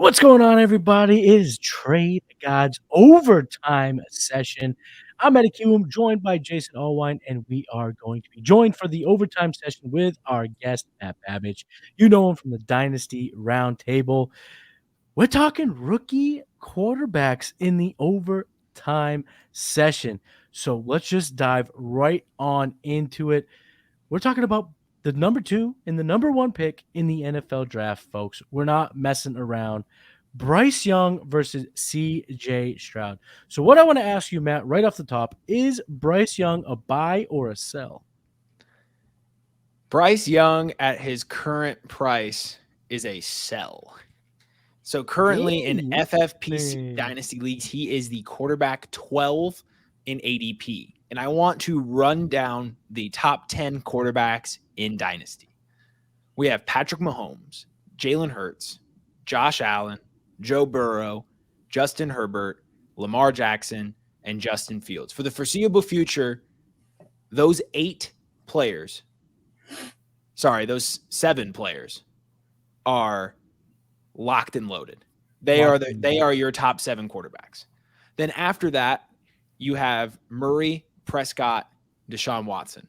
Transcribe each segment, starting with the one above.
What's going on, everybody? It is Trade Gods overtime session. I'm Matty Kiwoom, joined by Jason Allwine, and we are going to be joined for the overtime session with our guest, Matt Babich. You know him from the Dynasty Roundtable. We're talking rookie quarterbacks in the overtime session. So let's just dive right on into it. We're talking about the number 2 and the number 1 pick in the NFL draft, folks. We're not messing around. Bryce Young versus CJ Stroud. So what I want to ask you, Matt, right off the top, is Bryce Young a buy or a sell? Bryce Young at his current price is a sell. So currently in FFPC Dynasty leagues, he is the quarterback 12 in ADP. And I want to run down the top 10 quarterbacks in Dynasty. We have Patrick Mahomes, Jalen Hurts, Josh Allen, Joe Burrow, Justin Herbert, Lamar Jackson, and Justin Fields. For the foreseeable future, those 7 players are locked and loaded. They are your top 7 quarterbacks. Then after that, you have Murray, Prescott, Deshaun Watson.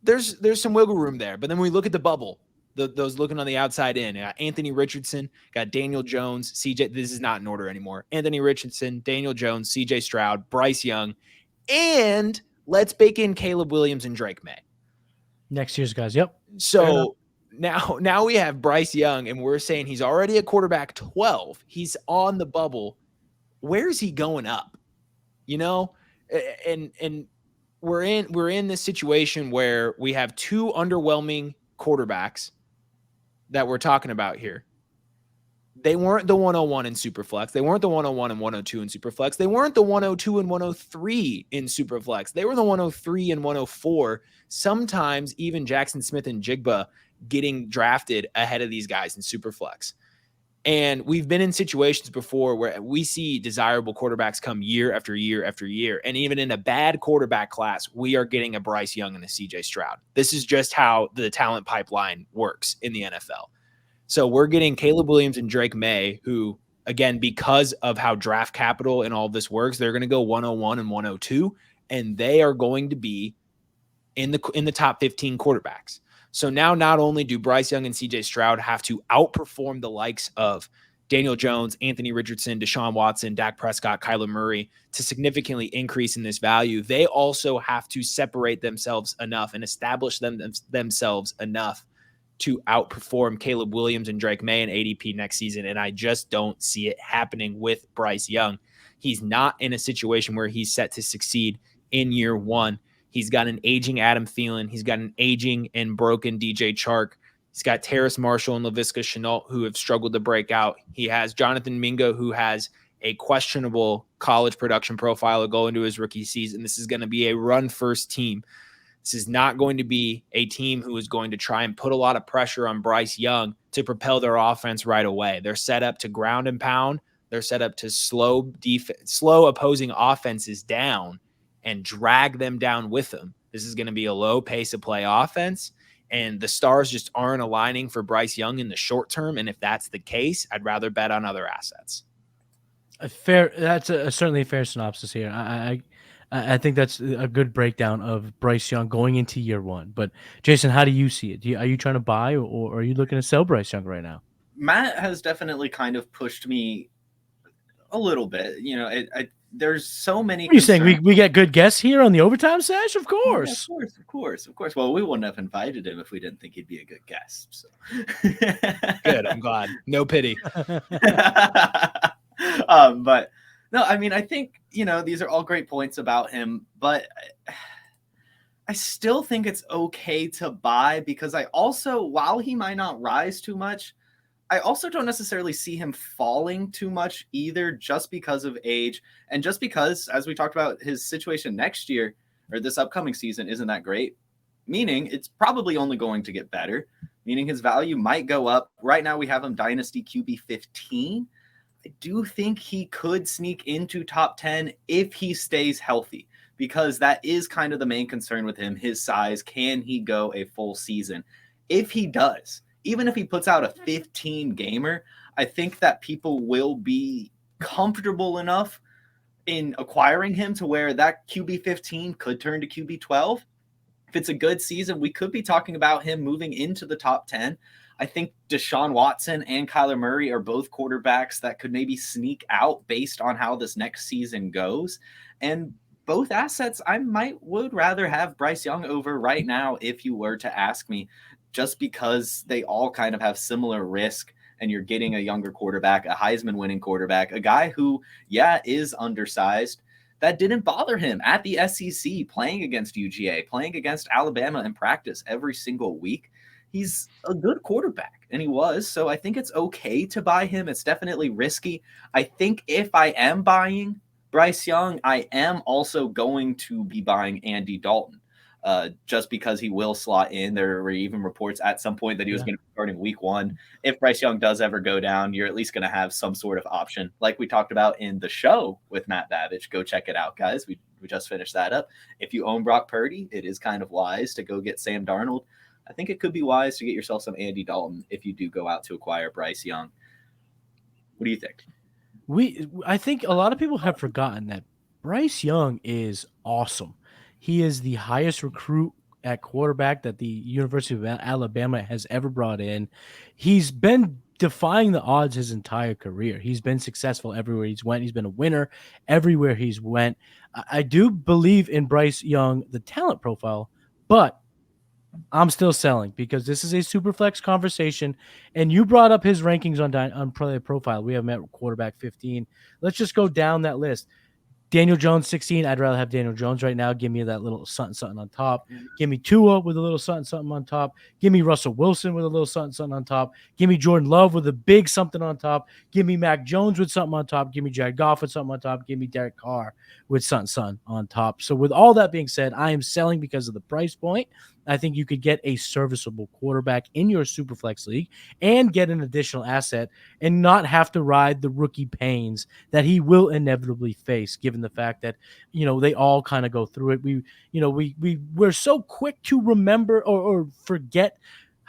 There's some wiggle room there, but then when we look at the bubble, those looking on the outside in, Anthony Richardson, got Daniel Jones, CJ. This is not in order anymore. Anthony Richardson, Daniel Jones, CJ Stroud, Bryce Young, and let's bake in Caleb Williams and Drake May. Next year's guys, yep. So now we have Bryce Young, and we're saying he's already a quarterback 12. He's on the bubble. Where's he going up? You know, and we're in this situation where we have 2 underwhelming quarterbacks that we're talking about here. They weren't the 101 in Superflex. They weren't the 101 and 102 in Superflex. They weren't the 102 and 103 in Superflex. They were the 103 and 104. Sometimes even Jackson Smith and Jigba getting drafted ahead of these guys in Superflex. And we've been in situations before where we see desirable quarterbacks come year after year after year. And even in a bad quarterback class, we are getting a Bryce Young and a CJ Stroud. This is just how the talent pipeline works in the NFL. So we're getting Caleb Williams and Drake May, who, again, because of how draft capital and all of this works, they're going to go 101 and 102, and they are going to be in the top 15 quarterbacks. So now not only do Bryce Young and CJ Stroud have to outperform the likes of Daniel Jones, Anthony Richardson, Deshaun Watson, Dak Prescott, Kyler Murray to significantly increase in this value, they also have to separate themselves enough and establish themselves enough to outperform Caleb Williams and Drake May in ADP next season. And I just don't see it happening with Bryce Young. He's not in a situation where he's set to succeed in year 1. He's got an aging Adam Thielen. He's got an aging and broken DJ Chark. He's got Terrace Marshall and Laviska Shenault who have struggled to break out. He has Jonathan Mingo, who has a questionable college production profile going into his rookie season. This is going to be a run-first team. This is not going to be a team who is going to try and put a lot of pressure on Bryce Young to propel their offense right away. They're set up to ground and pound. They're set up to slow opposing offenses down and drag them down with them. This is going to be a low pace of play offense, and the stars just aren't aligning for Bryce Young in the short term. And if that's the case, I'd rather bet on other assets. That's certainly a fair synopsis here. I think that's a good breakdown of Bryce Young going into year 1. But Jason, how do you see it? Are you trying to buy or are you looking to sell Bryce Young right now? Matt has definitely kind of pushed me a little bit. You know, there's so many. What are you saying? We get good guests here on the overtime sesh? Of course. Yeah, of course. Well, we wouldn't have invited him if we didn't think he'd be a good guest. So. Good. I'm glad. No pity. But no, I mean, I think, these are all great points about him, but I still think it's okay to buy because I also, while he might not rise too much, I also don't necessarily see him falling too much either, just because of age and just because, as we talked about, his situation next year or this upcoming season isn't that great, meaning it's probably only going to get better, meaning his value might go up. Right now we have him Dynasty QB 15. I do think he could sneak into top 10 if he stays healthy, because that is kind of the main concern with him, his size. Can he go a full season? If he does, even if he puts out a 15 gamer, I think that people will be comfortable enough in acquiring him to where that QB 15 could turn to QB 12. If it's a good season, we could be talking about him moving into the top 10. I think Deshaun Watson and Kyler Murray are both quarterbacks that could maybe sneak out based on how this next season goes. And both assets, I would rather have Bryce Young over right now if you were to ask me, just because they all kind of have similar risk, and you're getting a younger quarterback, a Heisman winning quarterback, a guy who, is undersized. That didn't bother him at the SEC, playing against UGA, playing against Alabama in practice every single week. He's a good quarterback, and he was. So I think it's okay to buy him. It's definitely risky. I think if I am buying Bryce Young, I am also going to be buying Andy Dalton, just because he will slot in. There were even reports at some point that he was going to be starting week 1. If Bryce Young does ever go down, you're at least going to have some sort of option, like we talked about in the show with Matt Babich. Go check it out, guys. We just finished that up. If you own Brock Purdy, it is kind of wise to go get Sam Darnold. I think it could be wise to get yourself some Andy Dalton if you do go out to acquire Bryce Young. What do you think? I think a lot of people have forgotten that Bryce Young is awesome. He is the highest recruit at quarterback that the University of Alabama has ever brought in. He's been defying the odds his entire career. He's been successful everywhere he's went. He's been a winner everywhere he's went. I do believe in Bryce Young, the talent profile, but I'm still selling because this is a super flex conversation, and you brought up his rankings on Player Profile. We have him at quarterback 15. Let's just go down that list. Daniel Jones 16. I'd rather have Daniel Jones right now. Give me that little something on top. Give me Tua with a little something on top. Give me Russell Wilson with a little something on top. Give me Jordan Love with a big something on top. Give me Mac Jones with something on top. Give me Jared Goff with something on top. Give me Derek Carr with something on top. So with all that being said, I am selling because of the price point. I think you could get a serviceable quarterback in your Superflex league and get an additional asset and not have to ride the rookie pains that he will inevitably face, given the fact that, they all kind of go through it. We're so quick to remember or forget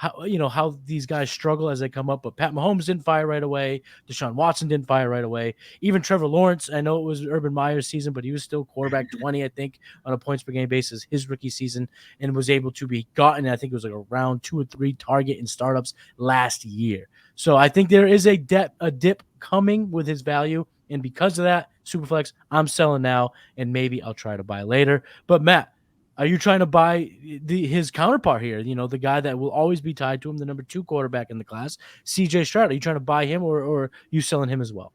how these guys struggle as they come up. But Pat Mahomes didn't fire right away. Deshaun Watson didn't fire right away. Even Trevor Lawrence, I know it was Urban Meyer's season, but he was still quarterback 20, I think, on a points per game basis his rookie season, and was able to be gotten, I think it was like around 2 or 3 target in startups last year. So I think there is a dip coming with his value. And because of that, Superflex, I'm selling now, and maybe I'll try to buy later. But Matt, are you trying to buy his counterpart here? The guy that will always be tied to him, the number 2 quarterback in the class, CJ Stroud. Are you trying to buy him, or are you selling him as well?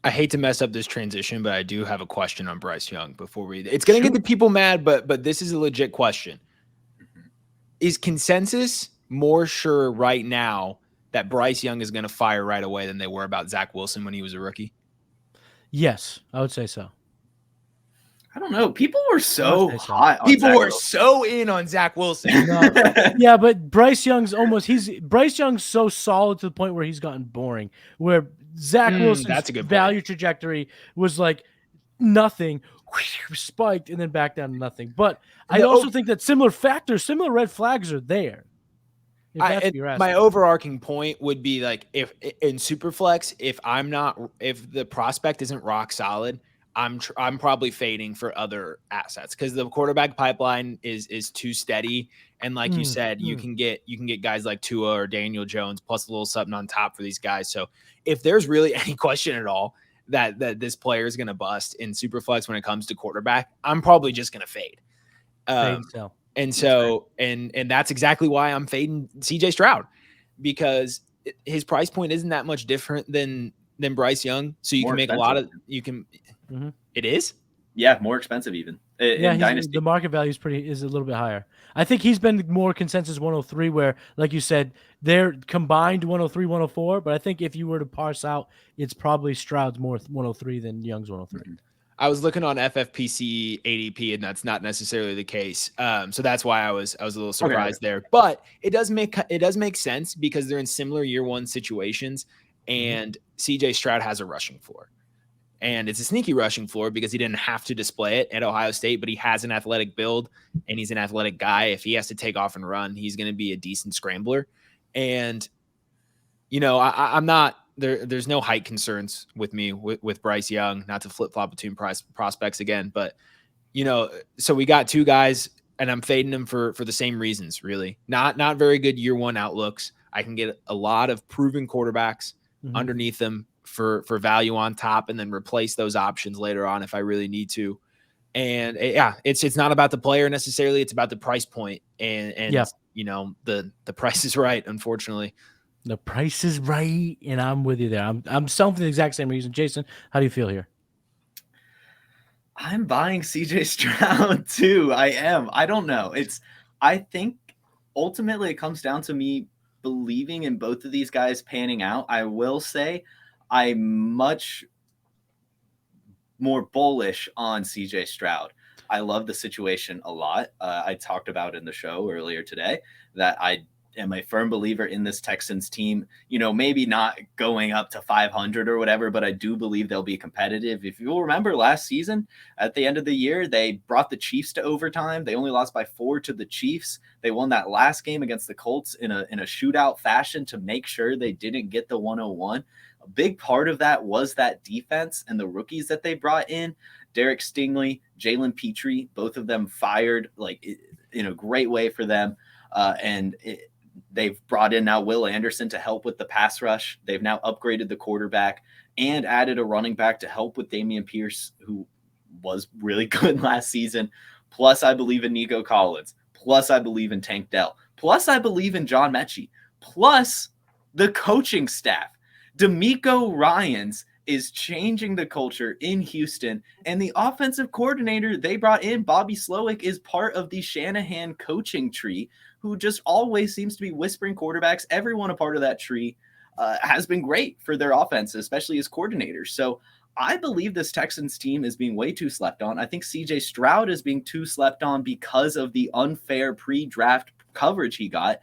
I hate to mess up this transition, but I do have a question on Bryce Young before we. It's going to get the people mad, but this is a legit question. Is consensus more sure right now that Bryce Young is going to fire right away than they were about Zach Wilson when he was a rookie? Yes, I would say so. I don't know. People were so hot. People were so in on Zach Wilson. No. Yeah, but Bryce Young's so solid to the point where he's gotten boring. Where Zach Wilson's value trajectory was like nothing, spiked, and then back down to nothing. But I also think that similar red flags are there. My overarching point would be like, if in Superflex, if the prospect isn't rock solid, I'm probably fading for other assets because the quarterback pipeline is too steady. And like you said, you can get guys like Tua or Daniel Jones plus a little something on top for these guys. So if there's really any question at all that this player is going to bust in Superflex when it comes to quarterback, I'm probably just going to fade. And that's exactly why I'm fading CJ Stroud, because his price point isn't that much different than Bryce Young. So you can make a lot of It is? Yeah, more expensive even. In Dynasty. The market value is a little bit higher. I think he's been more consensus 103, where, like you said, they're combined 103, 104. But I think if you were to parse out, it's probably Stroud's more 103 than Young's 103. I was looking on FFPC ADP, and that's not necessarily the case. So that's why I was a little surprised there. But it does make sense because they're in similar year one situations, and CJ Stroud has a rushing floor. And it's a sneaky rushing floor because he didn't have to display it at Ohio State, but he has an athletic build and he's an athletic guy. If he has to take off and run, he's going to be a decent scrambler. And, I'm not there's no height concerns with me with Bryce Young, not to flip flop between prospects again, but so we got two guys and I'm fading them for the same reasons, really. Not very good year one outlooks. I can get a lot of proven quarterbacks underneath them for value on top, and then replace those options later on if I really need to. And it's not about the player necessarily. It's about the price point. And the price is right, unfortunately. The price is right, and I'm with you there. I'm selling for the exact same reason. Jason, how do you feel here? I'm buying CJ Stroud too. I am. I don't know. I think ultimately it comes down to me believing in both of these guys panning out. I will say I'm much more bullish on CJ Stroud. I love the situation a lot. I talked about in the show earlier today that I am a firm believer in this Texans team, maybe not going up to 500 or whatever, but I do believe they'll be competitive. If you'll remember last season, at the end of the year, they brought the Chiefs to overtime. They only lost by 4 to the Chiefs. They won that last game against the Colts in a shootout fashion to make sure they didn't get the 101. A big part of that was that defense and the rookies that they brought in. Derek Stingley, Jalen Petrie, both of them fired in a great way for them. They've brought in now Will Anderson to help with the pass rush. They've now upgraded the quarterback and added a running back to help with Dameon Pierce, who was really good last season. Plus, I believe in Nico Collins. Plus, I believe in Tank Dell. Plus, I believe in John Mechie. Plus, the coaching staff. DeMeco Ryans is changing the culture in Houston, and the offensive coordinator they brought in, Bobby Slowick, is part of the Shanahan coaching tree, who just always seems to be whispering quarterbacks. Everyone a part of that tree has been great for their offense, especially as coordinators. So I believe this Texans team is being way too slept on. I think CJ Stroud is being too slept on because of the unfair pre-draft coverage he got.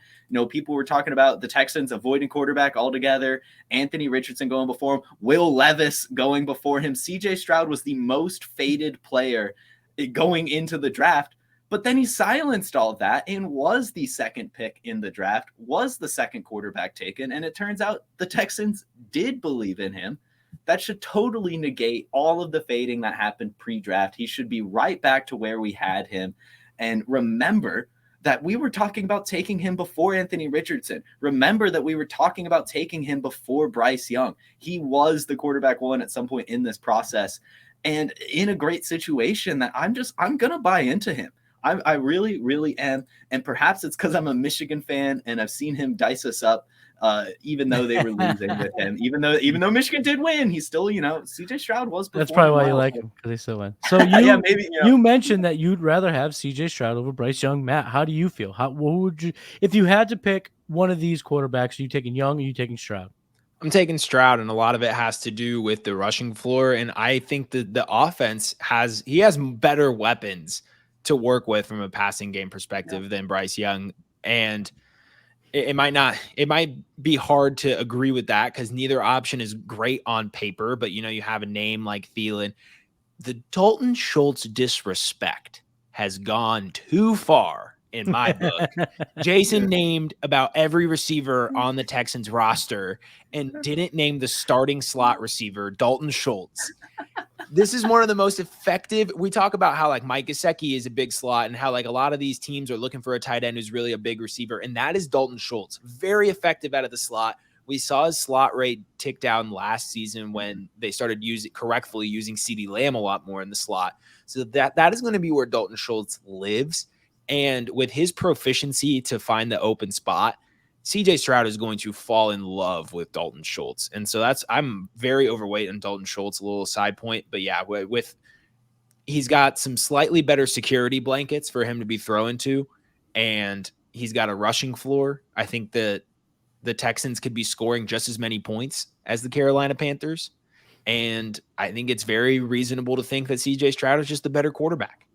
People were talking about the Texans avoiding quarterback altogether, Anthony Richardson going before him, Will Levis going before him. CJ Stroud was the most faded player going into the draft, but then he silenced all that and was the second pick in the draft, was the second quarterback taken, and it turns out the Texans did believe in him. That should totally negate all of the fading that happened pre-draft. He should be right back to where we had him. And remember that we were talking about taking him before Anthony Richardson. Remember that we were talking about taking him before Bryce Young. He was the quarterback one at some point in this process, and in a great situation that I'm going to buy into him. I really, really am. And perhaps it's because I'm a Michigan fan and I've seen him dice us up, even though they were losing with him. Even though Michigan did win, he's still, CJ Stroud was performing. That's probably why you like him, because they still win. So you mentioned that you'd rather have CJ Stroud over Bryce Young. Matt, how do you feel? What would you, if you had to pick one of these quarterbacks, are you taking Young or are you taking Stroud? I'm taking Stroud, and a lot of it has to do with the rushing floor. And I think that the offense has better weapons to work with from a passing game perspective than Bryce Young. And it might be hard to agree with that because neither option is great on paper, but you have a name like Thielen. The Dalton Schultz disrespect has gone too far in my book. Jason named about every receiver on the Texans roster and didn't name the starting slot receiver, Dalton Schultz. This is one of the most effective. We talk about how Mike Gesicki is a big slot and how a lot of these teams are looking for a tight end who's really a big receiver. And that is Dalton Schultz. Very effective out of the slot. We saw his slot rate tick down last season when they started using CeeDee Lamb a lot more in the slot. So that is going to be where Dalton Schultz lives. And with his proficiency to find the open spot, CJ Stroud is going to fall in love with Dalton Schultz. And so I'm very overweight on Dalton Schultz, a little side point. But yeah, he's got some slightly better security blankets for him to be thrown to, and he's got a rushing floor. I think that the Texans could be scoring just as many points as the Carolina Panthers. And I think it's very reasonable to think that CJ Stroud is just the better quarterback.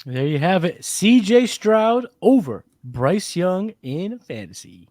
There you have it. CJ Stroud over Bryce Young in fantasy.